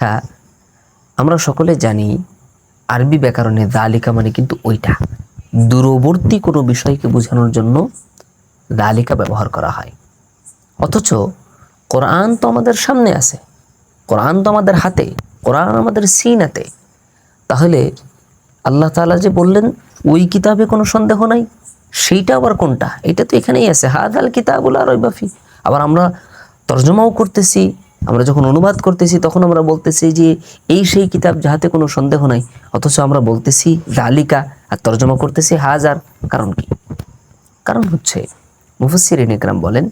আচ্ছা, আমরা সকলে জানি আরবি ব্যাকরণে যালিকা মানে কিন্তু ওইটা, দূরবর্তী কোনো বিষয়কে বোঝানোর জন্য যালিকা ব্যবহার করা হয়। অথচ কোরআন তো আমাদের সামনে আছে, কোরআন তো আমাদের হাতে, কোরআন আমাদের সিনাতে। তাহলে আল্লাহ তাআলা যে বললেন ওই কিতাবে কোনো সন্দেহ নাই, সেইটা আবার কোনটা? এটা তো এখানেই আছে, হাযাল কিতাবুল লা রাইবা ফি। আবার আমরা তর্জমাও করতেছি, আমরা যখন অনুবাদ করতেছি তখন আমরা বলতেছি যে এই সেই কিতাব যাহাতে কোনো সন্দেহ নাই, অথচ আমরা বলতেছি যালিকা আর তর্জমা করতেছি হাজার। কারণ কি? কারণ হচ্ছে মুফাসসিরিন ইকরাম বলেন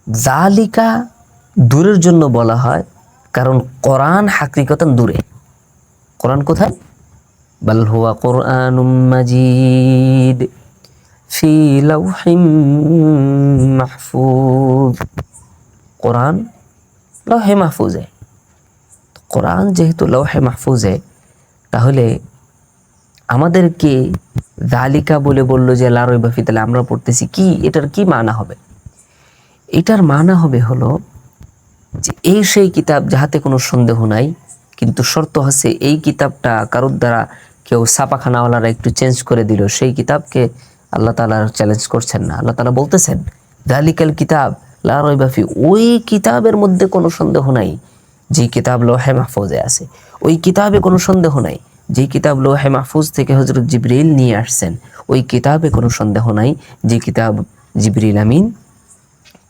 যালিকা দূরের জন্য বলা হয়, কারণ কোরআন হাকিকতান দূরে। কোরআন কোথায়? বাল হুয়া কুরআনুম মাজিদ ফি লাওহিম মাহফুজ। কোরআন লৌহে মাহফুজে। কোরআন যেহেতু লৌহে মাহফুজে, তাহলে আমাদেরকে যালিকা বলে বললো যে লা রাইবা ফি, তাহলে আমরা পড়তেছি কি? এটার কি মানা হবে? এটার মানা হবে হলো যে এই সেই কিতাব যাহাতে কোনো সন্দেহ নাই, কিন্তু শর্ত আছে এই কিতাবটা কারোর দ্বারা কেউ ছাপাখানাওয়ালারা একটু চেঞ্জ করে দিল, সেই কিতাবকে আল্লাহ তাআলা চ্যালেঞ্জ করছেন না। আল্লাহ তাআলা বলতেছেন যালিকাল কিতাব লা রাইবা ফি, ওই কিতাবের মধ্যে কোনো সন্দেহ নাই যে কিতাব লৌহে মাহফুজে আছে। ওই কিতাবে কোনো সন্দেহ নাই যে কিতাব লৌহে মাহফুজ থেকে হযরত জিবরিল নিয়ে আসছেন। ওই কিতাবে কোনো সন্দেহ নাই যে কিতাব জিবরিল আমিন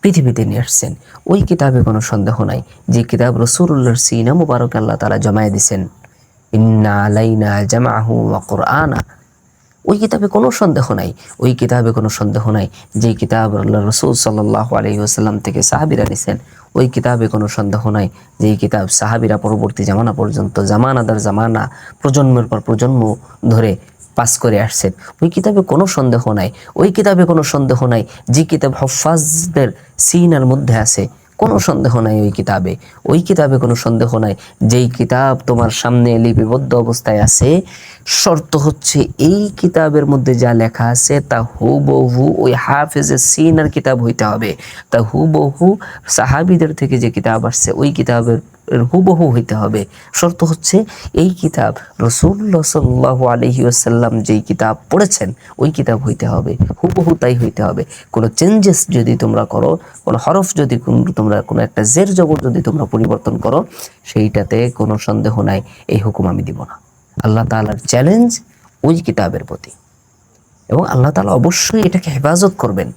পৃথিবীতে নিয়ে আসছেন। ওই কিতাবে কোনো সন্দেহ নাই যে কিতাব রাসূলুল্লাহর সিনা মুবারক আল্লাহ তাআলা জমায়ে দিয়েছেন, ইন্না আলাইনা জামাহু ওয়া কুরআনা। ওই কিতাবে কোনো সন্দেহ নাই, ওই কিতাবে কোনো সন্দেহ নাই যে কিতাব আল্লাহ রাসূল সাল্লাল্লাহু আলাইহি ওয়াসাল্লাম থেকে সাহাবীরা নিছেন। ওই কিতাবে কোনো সন্দেহ নাই যে কিতাব সাহাবীরা পরবর্তী জামানা পর্যন্ত, জামানাদার জামানা, প্রজন্মের পর প্রজন্ম ধরে পাস করে আসছেন। ওই কিতাবে কোনো সন্দেহ নাই। ওই কিতাবে কোনো সন্দেহ নাই যে কিতাব হুফাজদের সিনার মধ্যে আছে, কোনো সন্দেহ নাই ওই কিতাবে। ওই কিতাবে কোনো সন্দেহ নাই যেই কিতাব তোমার সামনে লিপিবদ্ধ অবস্থায় আছে। শর্ত হচ্ছে এই কিতাবের মধ্যে যা লেখা আছে তা হুবহু ওই হাফেজের সিনার কিতাব হইতে হবে। তা হুবহু সাহাবীদের থেকে যে কিতাব আসছে ওই কিতাবের হুবহু হইতে হবে। শর্ত হচ্ছে এই কিতাব রাসূলুল্লাহ সাল্লাল্লাহু আলাইহি ওয়াসাল্লাম যেই কিতাব পড়েছেন ওই কিতাব হইতে হবে, হুবহু তাই হইতে হবে। কোনো চেঞ্জেস যদি তোমরা করো, কোনো হরফ যদি তোমরা কোনো একটা জের জবর যদি তোমরা পরিবর্তন করো, সেইটাতে কোনো সন্দেহ নাই, এই হুকুম আমি দিব না। আল্লাহ তাআলার চ্যালেঞ্জ ওই কিতাবের প্রতি, এবং আল্লাহ তাআলা অবশ্যই এটাকে হেফাজত করবেন।